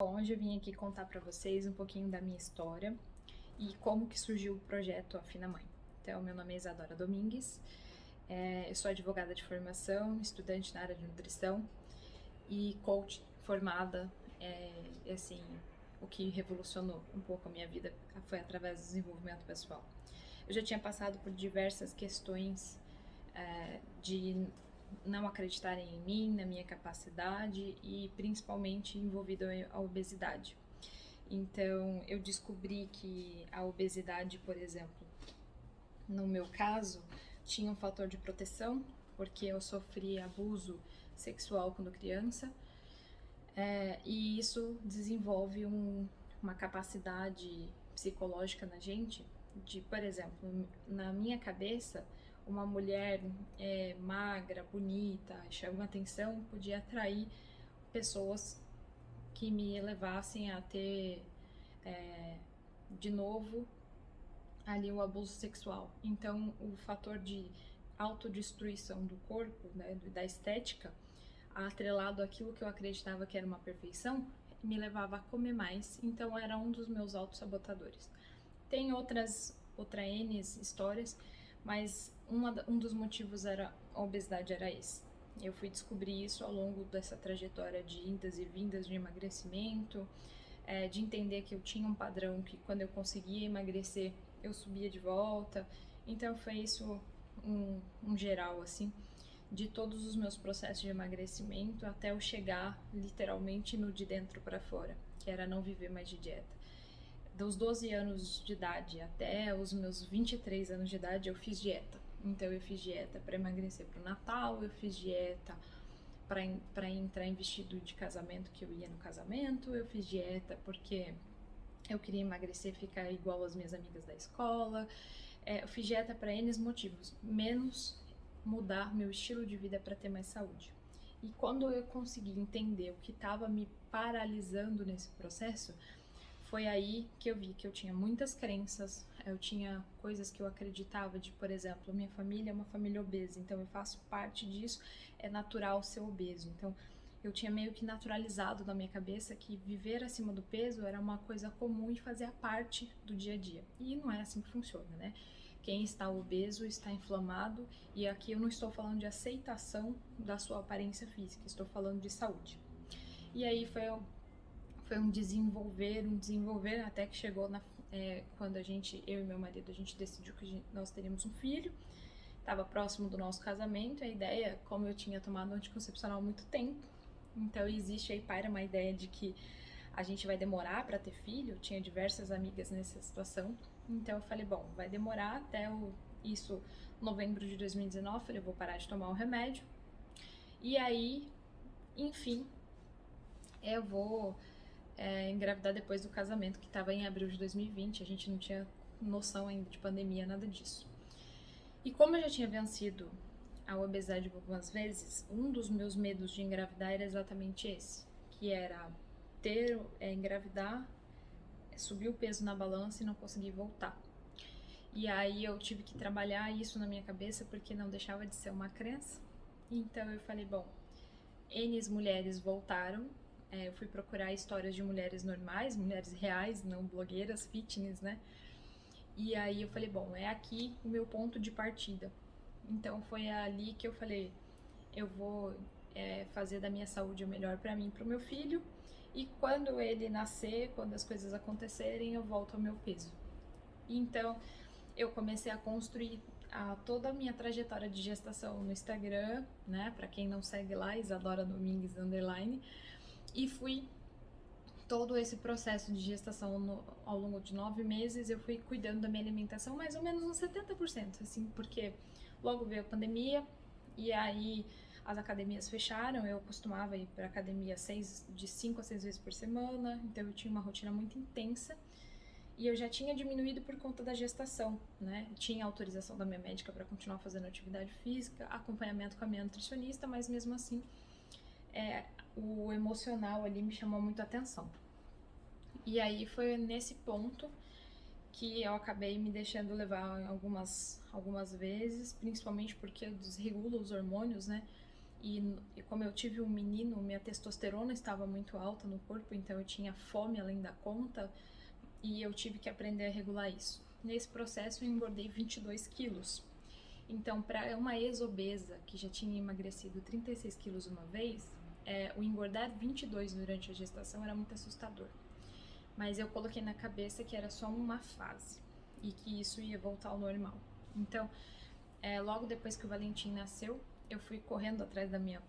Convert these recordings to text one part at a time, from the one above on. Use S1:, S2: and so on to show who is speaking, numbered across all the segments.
S1: Bom, hoje eu vim aqui contar para vocês um pouquinho da minha história e como que surgiu o projeto Afina Mãe. Então, meu nome é Isadora Domingues, eu sou advogada de formação, estudante na área de nutrição e coach formada, assim, o que revolucionou um pouco a minha vida foi através do desenvolvimento pessoal. Eu já tinha passado por diversas questões de não acreditarem em mim, na minha capacidade e principalmente envolvido a obesidade. Então, eu descobri que a obesidade, por exemplo, no meu caso, tinha um fator de proteção, porque eu sofri abuso sexual quando criança, e isso desenvolve uma capacidade psicológica na gente de, por exemplo, na minha cabeça, uma mulher magra, bonita, chama atenção, podia atrair pessoas que me levassem a ter de novo ali o abuso sexual. Então, o fator de autodestruição do corpo, né, da estética, atrelado àquilo que eu acreditava que era uma perfeição, me levava a comer mais. Então, era um dos meus autossabotadores. Tem outras N histórias, mas um dos motivos era a obesidade era esse. Eu fui descobrir isso ao longo dessa trajetória de indas e vindas de emagrecimento, de entender que eu tinha um padrão que quando eu conseguia emagrecer, eu subia de volta. Então foi isso um geral, assim, de todos os meus processos de emagrecimento até eu chegar literalmente no de dentro para fora, que era não viver mais de dieta. Dos 12 anos de idade até os meus 23 anos de idade, eu fiz dieta. Então eu fiz dieta para emagrecer pro Natal, eu fiz dieta para entrar em vestido de casamento que eu ia no casamento, eu fiz dieta porque eu queria emagrecer e ficar igual às minhas amigas da escola. Eu fiz dieta para N motivos, menos mudar meu estilo de vida para ter mais saúde. E quando eu consegui entender o que estava me paralisando nesse processo, foi aí que eu vi que eu tinha muitas crenças, eu tinha coisas que eu acreditava de, por exemplo, minha família é uma família obesa, então eu faço parte disso, é natural ser obeso. Então eu tinha meio que naturalizado na minha cabeça que viver acima do peso era uma coisa comum e fazia parte do dia a dia. E não é assim que funciona, né? Quem está obeso está inflamado, e aqui eu não estou falando de aceitação da sua aparência física, estou falando de saúde. E aí foi um desenvolver, até que chegou quando eu e meu marido, a gente decidiu que nós teríamos um filho. Estava próximo do nosso casamento, a ideia, como eu tinha tomado anticoncepcional há muito tempo, então existe aí para uma ideia de que a gente vai demorar para ter filho. Eu tinha diversas amigas nessa situação, então eu falei, bom, vai demorar até isso, novembro de 2019, eu falei, vou parar de tomar o remédio, e aí, enfim, eu vou engravidar depois do casamento, que estava em abril de 2020, a gente não tinha noção ainda de pandemia, nada disso. E como eu já tinha vencido a obesidade algumas vezes, um dos meus medos de engravidar era exatamente esse, que era engravidar, subir o peso na balança e não conseguir voltar. E aí eu tive que trabalhar isso na minha cabeça, porque não deixava de ser uma crença. Então eu falei, bom, N mulheres voltaram, eu fui procurar histórias de mulheres normais, mulheres reais, não blogueiras, fitness, né? E aí eu falei, bom, é aqui o meu ponto de partida. Então foi ali que eu falei, eu vou fazer da minha saúde o melhor para mim e pro meu filho, e quando ele nascer, quando as coisas acontecerem, eu volto ao meu peso. Então eu comecei a construir toda a minha trajetória de gestação no Instagram, né? Para quem não segue lá, Isadora Domingues _, e fui todo esse processo de gestação ao longo de 9 meses, eu fui cuidando da minha alimentação mais ou menos uns 70%, assim, porque logo veio a pandemia e aí as academias fecharam. Eu costumava ir para academia de 5 a 6 vezes por semana, então eu tinha uma rotina muito intensa. E eu já tinha diminuído por conta da gestação, né? Tinha autorização da minha médica para continuar fazendo atividade física, acompanhamento com a minha nutricionista, mas mesmo assim o emocional ali me chamou muito a atenção. E aí foi nesse ponto que eu acabei me deixando levar algumas vezes, principalmente porque eu desregulo os hormônios, né? E como eu tive um menino, minha testosterona estava muito alta no corpo, então eu tinha fome além da conta e eu tive que aprender a regular isso. Nesse processo eu engordei 22 quilos. Então, para uma ex-obesa que já tinha emagrecido 36 quilos uma vez, o engordar 22 durante a gestação era muito assustador. Mas eu coloquei na cabeça que era só uma fase e que isso ia voltar ao normal. Então, logo depois que o Valentim nasceu, eu fui correndo atrás da minha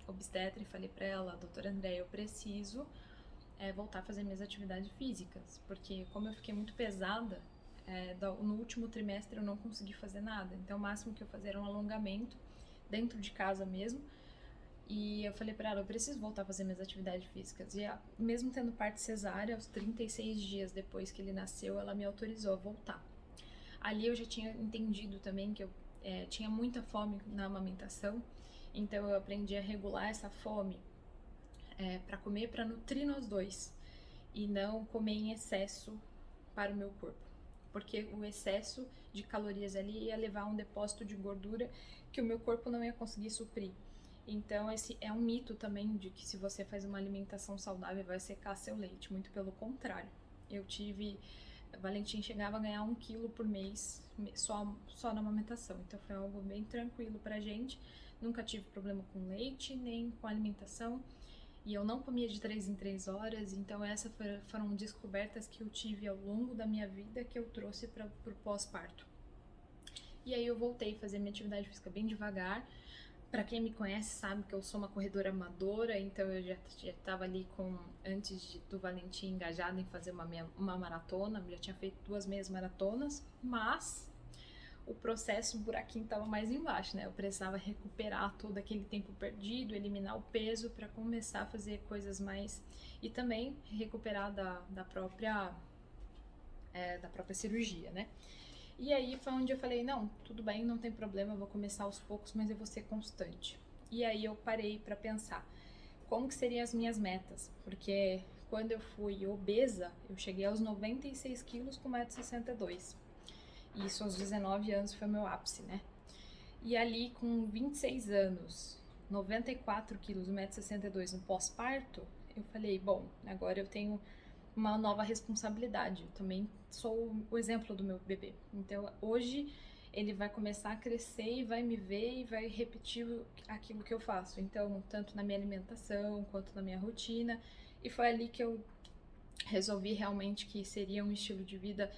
S1: obstetra e falei para ela, doutora André, eu preciso voltar a fazer minhas atividades físicas, porque como eu fiquei muito pesada, no último trimestre eu não consegui fazer nada. Então o máximo que eu fazia era um alongamento dentro de casa mesmo. E eu falei para ela, eu preciso voltar a fazer minhas atividades físicas. E mesmo tendo parte cesárea, aos 36 dias depois que ele nasceu, ela me autorizou a voltar. Ali eu já tinha entendido também que eu tinha muita fome na amamentação, então eu aprendi a regular essa fome para comer, para nutrir nós dois e não comer em excesso para o meu corpo, porque o excesso de calorias ali ia levar a um depósito de gordura que o meu corpo não ia conseguir suprir. Então esse é um mito também de que se você faz uma alimentação saudável vai secar seu leite, muito pelo contrário. Valentim chegava a ganhar 1 quilo por mês só na amamentação, então foi algo bem tranquilo pra gente. Nunca tive problema com leite, nem com alimentação, e eu não comia de 3 em 3 horas, então essas foram descobertas que eu tive ao longo da minha vida que eu trouxe para o pós-parto. E aí eu voltei a fazer minha atividade física bem devagar. Para quem me conhece sabe que eu sou uma corredora amadora, então eu já estava ali antes do Valentim engajado em fazer uma maratona, já tinha feito 2 meias maratonas, mas o processo, o buraquinho estava mais embaixo, né? Eu precisava recuperar todo aquele tempo perdido, eliminar o peso para começar a fazer coisas mais... E também recuperar da própria cirurgia, né? E aí foi onde eu falei, não, tudo bem, não tem problema, eu vou começar aos poucos, mas eu vou ser constante. E aí eu parei para pensar, como que seriam as minhas metas? Porque quando eu fui obesa, eu cheguei aos 96 quilos com 1,62 m. Isso aos 19 anos foi meu ápice, né? E ali com 26 anos, 94 quilos, 1,62 m no pós-parto, eu falei, bom, agora eu tenho uma nova responsabilidade. Eu também sou o exemplo do meu bebê. Então hoje ele vai começar a crescer e vai me ver e vai repetir aquilo que eu faço. Então, tanto na minha alimentação quanto na minha rotina. E foi ali que eu resolvi realmente que seria um estilo de vida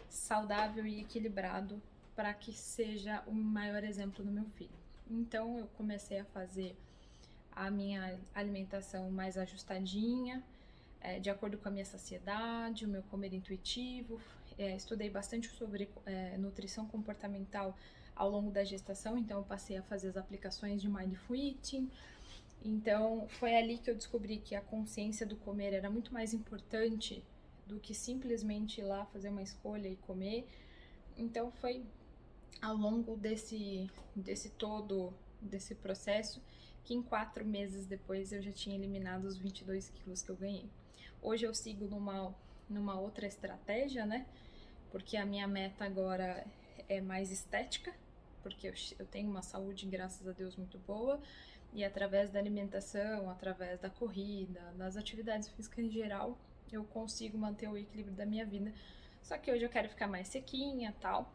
S1: saudável e equilibrado para que seja o maior exemplo do meu filho. Então eu comecei a fazer a minha alimentação mais ajustadinha, de acordo com a minha saciedade, o meu comer intuitivo. Estudei bastante sobre nutrição comportamental ao longo da gestação, então eu passei a fazer as aplicações de Mindful Eating. Então foi ali que eu descobri que a consciência do comer era muito mais importante do que simplesmente ir lá fazer uma escolha e comer. Então foi ao longo desse processo que em 4 meses depois eu já tinha eliminado os 22 quilos que eu ganhei. Hoje eu sigo numa outra estratégia, né? Porque a minha meta agora é mais estética, porque eu tenho uma saúde, graças a Deus, muito boa, e através da alimentação, através da corrida, das atividades físicas em geral, eu consigo manter o equilíbrio da minha vida. Só que hoje eu quero ficar mais sequinha, tal,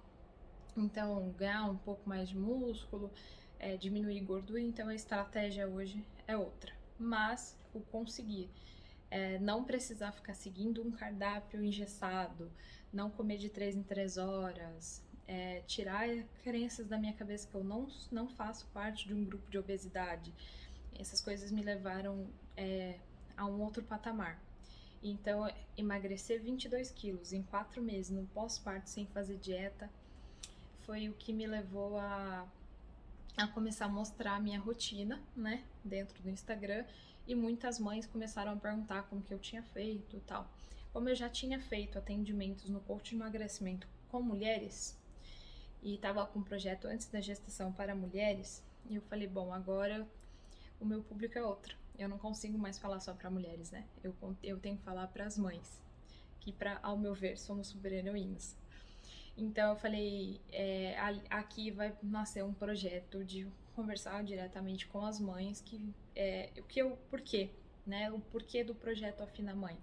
S1: então ganhar um pouco mais de músculo, diminuir gordura, então a estratégia hoje é outra. Mas o conseguir não precisar ficar seguindo um cardápio engessado, não comer de 3 em 3 horas, tirar crenças da minha cabeça que eu não faço parte de um grupo de obesidade. Essas coisas me levaram a um outro patamar. Então, emagrecer 22 quilos em 4 meses no pós-parto sem fazer dieta foi o que me levou a começar a mostrar a minha rotina, né, dentro do Instagram, e muitas mães começaram a perguntar como que eu tinha feito e tal. Como eu já tinha feito atendimentos no coach de emagrecimento com mulheres, e estava com um projeto antes da gestação para mulheres, e eu falei, bom, agora o meu público é outro. Eu não consigo mais falar só para mulheres, né? Eu tenho que falar para as mães, que ao meu ver somos super heroínas. Então eu falei, aqui vai nascer um projeto de conversar diretamente com as mães por quê, né? O porquê do projeto Afina Mãe.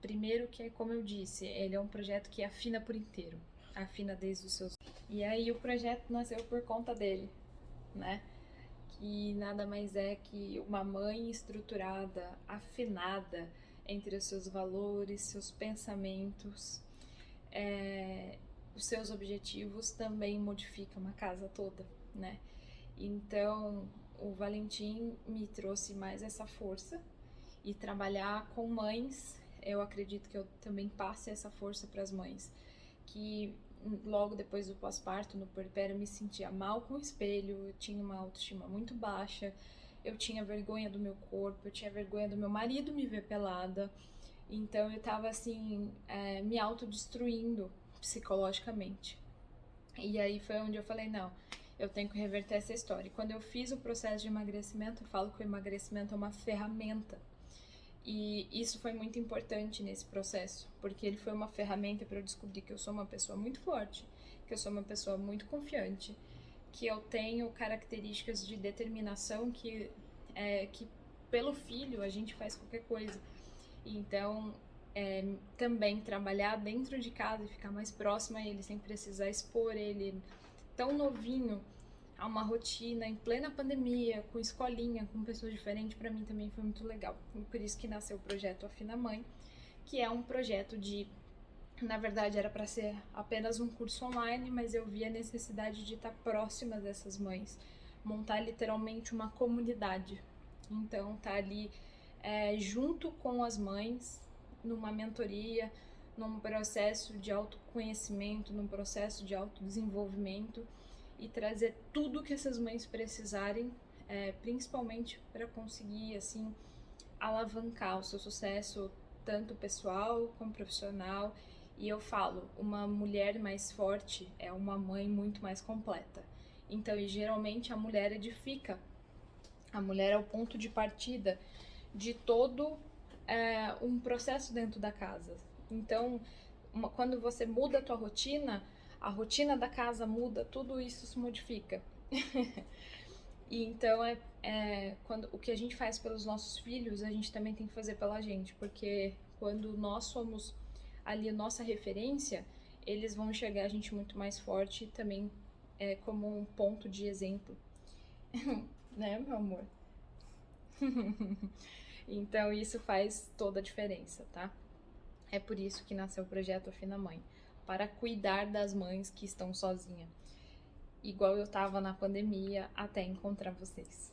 S1: Primeiro que, como eu disse, ele é um projeto que afina por inteiro, afina desde os seus... E aí o projeto nasceu por conta dele, né? Que nada mais é que uma mãe estruturada, afinada entre os seus valores, seus pensamentos, os seus objetivos, também modifica uma casa toda, né? Então, o Valentim me trouxe mais essa força, e trabalhar com mães, eu acredito que eu também passe essa força para as mães, que logo depois do pós-parto, no puerpério, eu me sentia mal com o espelho, eu tinha uma autoestima muito baixa, eu tinha vergonha do meu corpo, eu tinha vergonha do meu marido me ver pelada, então eu tava assim, me autodestruindo psicologicamente. E aí foi onde eu falei, não, eu tenho que reverter essa história. E quando eu fiz o processo de emagrecimento, eu falo que o emagrecimento é uma ferramenta. E isso foi muito importante nesse processo, porque ele foi uma ferramenta para eu descobrir que eu sou uma pessoa muito forte, que eu sou uma pessoa muito confiante, que eu tenho características de determinação que pelo filho a gente faz qualquer coisa. Então, também trabalhar dentro de casa e ficar mais próxima a ele, sem precisar expor ele tão novinho a uma rotina em plena pandemia, com escolinha, com pessoas diferentes, para mim também foi muito legal. E por isso que nasceu o projeto Afina Mãe, que é um projeto na verdade era para ser apenas um curso online, mas eu vi a necessidade de estar próxima dessas mães, montar literalmente uma comunidade. Então tá ali junto com as mães, numa mentoria, num processo de autoconhecimento, num processo de autodesenvolvimento, e trazer tudo que essas mães precisarem, principalmente para conseguir assim alavancar o seu sucesso, tanto pessoal como profissional. E eu falo, uma mulher mais forte é uma mãe muito mais completa. Então, e geralmente a mulher edifica. A mulher é o ponto de partida de todo um processo dentro da casa. Então, quando você muda a tua rotina, a rotina da casa muda, tudo isso se modifica. E então, quando o que a gente faz pelos nossos filhos, a gente também tem que fazer pela gente, porque quando nós somos ali nossa referência, eles vão enxergar a gente muito mais forte, também como um ponto de exemplo. Né, meu amor? Então, isso faz toda a diferença, tá? É por isso que nasceu o projeto Afina Mãe, para cuidar das mães que estão sozinhas, igual eu tava na pandemia, até encontrar vocês.